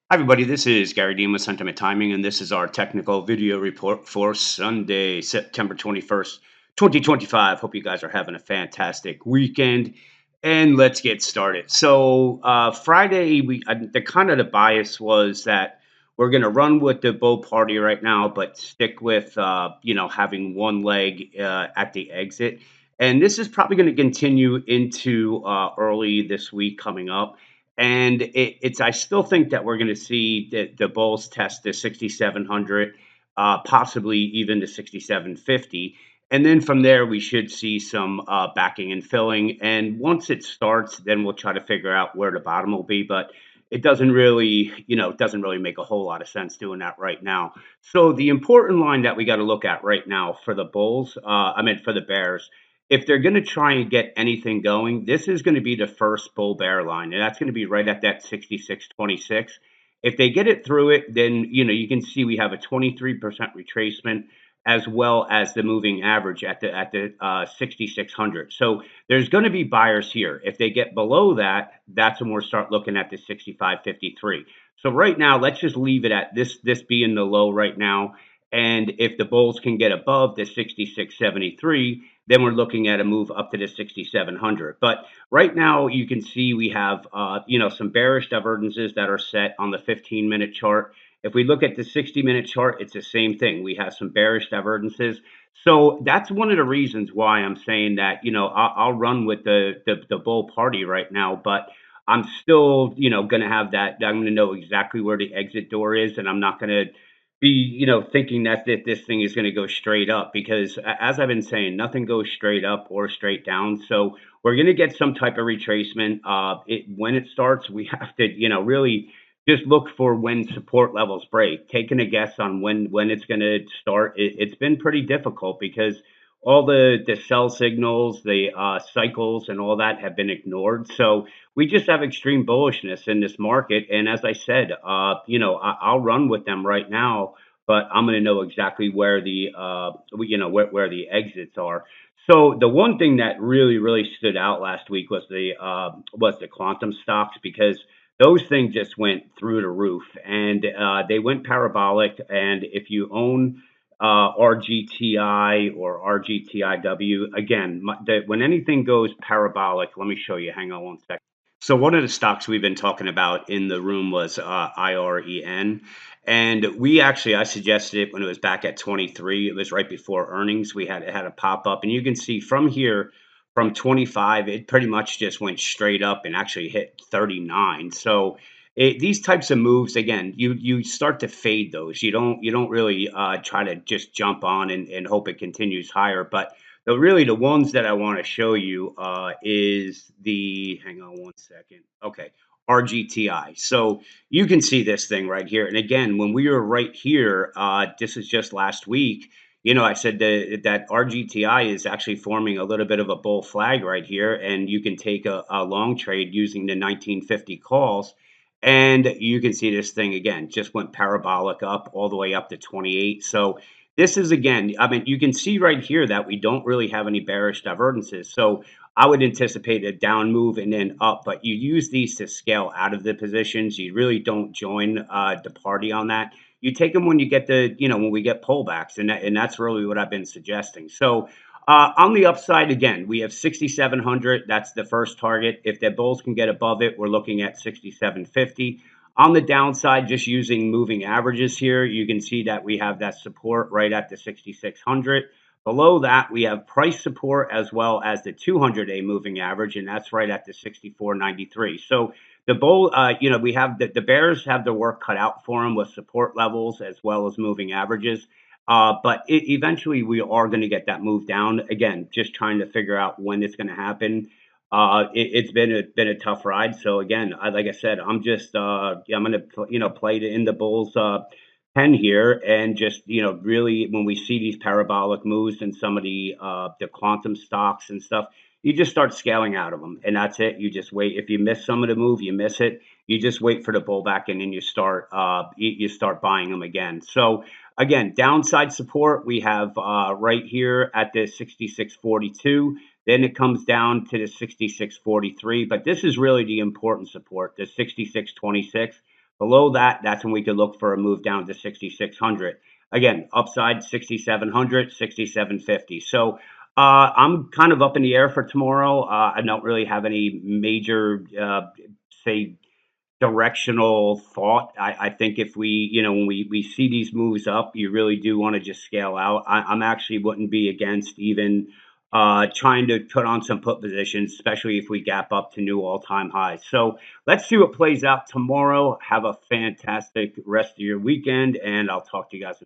Hi, everybody. This is Gary Dean with Sentiment Timing, and this is our technical video report for Sunday, September 21st, 2025. Hope you guys are having a fantastic weekend. And let's get started. Friday, the kind of the bias was that we're going to run with the bull party right now, but stick with, having one leg at the exit. And this is probably going to continue into early this week coming up. And it's I still think that we're going to see the bulls test the 6,700, possibly even the 6,750. And then from there, we should see some backing and filling. And once it starts, then we'll try to figure out where the bottom will be. But it doesn't really make a whole lot of sense doing that right now. So the important line that we got to look at right now for the bulls, for the bears, if they're going to try and get anything going, this is going to be the first bull bear line, and that's going to be right at that 66.26. If they get it through it, then you can see we have a 23% retracement as well as the moving average at the 6600. So there's going to be buyers here. If they get below that, that's when we'll start looking at the 6553. So right now, let's just leave it at this being the low right now. And if the bulls can get above the 6673, then we're looking at a move up to the 6700. But right now, you can see we have some bearish divergences that are set on the 15-minute chart. If we look at the 60-minute chart, it's the same thing. We have some bearish divergences. So that's one of the reasons why I'm saying that I'll run with the bull party right now, but I'm still going to have that. I'm going to know exactly where the exit door is, and I'm not going to be thinking that this thing is going to go straight up, because as I've been saying, nothing goes straight up or straight down. So we're going to get some type of retracement. When it starts, we have to really just look for when support levels break. Taking a guess on when it's going to start, it's been pretty difficult because all the sell signals, the cycles, and all that have been ignored. So we just have extreme bullishness in this market. And as I said, I'll run with them right now, but I'm going to know exactly where where the exits are. So the one thing that really stood out last week was the quantum stocks, because those things just went through the roof, and they went parabolic. And if you own RGTI or RGTIW, again, when anything goes parabolic, let me show you. Hang on one second. So one of the stocks we've been talking about in the room was IREN, and I suggested it when it was back at 23. It was right before earnings. It had a pop up, and you can see from here, from 25, it pretty much just went straight up and actually hit 39. So these types of moves, again, you start to fade those. You don't really try to just jump on and hope it continues higher, but the ones that I want to show you is hang on one second. Okay, RGTI. So you can see this thing right here. And again, when we were right here, this is just last week. I said that RGTI is actually forming a little bit of a bull flag right here, and you can take a long trade using the 1950 calls. And you can see this thing again just went parabolic up all the way up to 28. So this is, again, I mean, you can see right here that we don't really have any bearish divergences. So I would anticipate a down move and then up, but you use these to scale out of the positions. You really don't join the party on that. You take them when you get when we get pullbacks, and that's really what I've been suggesting. So on the upside, again, we have 6,700. That's the first target. If the bulls can get above it, we're looking at 6,750. On the downside, just using moving averages here, you can see that we have that support right at the 6,600. Below that, we have price support as well as the 200-day moving average, and that's right at the 64.93. So the bull, we have the bears have their work cut out for them with support levels as well as moving averages. But eventually, we are going to get that move down. Again, just trying to figure out when it's going to happen. It's been a tough ride. So again, like I said, I'm going to play in the bulls 10 here, and just really, when we see these parabolic moves and some of the quantum stocks and stuff, you just start scaling out of them, and that's it. You just wait. If you miss some of the move, you miss it. You just wait for the pullback, and then you start buying them again. So again, downside support we have right here at the 66.42. Then it comes down to the 66.43, but this is really the important support, the 66.26. Below that, that's when we could look for a move down to 6,600. Again, upside 6,700, 6,750. So I'm kind of up in the air for tomorrow. I don't really have any major, say, directional thought. I think if we, when we see these moves up, you really do want to just scale out. I'm actually wouldn't be against even trying to put on some put positions, especially if we gap up to new all-time highs. So let's see what plays out tomorrow. Have a fantastic rest of your weekend, and I'll talk to you guys.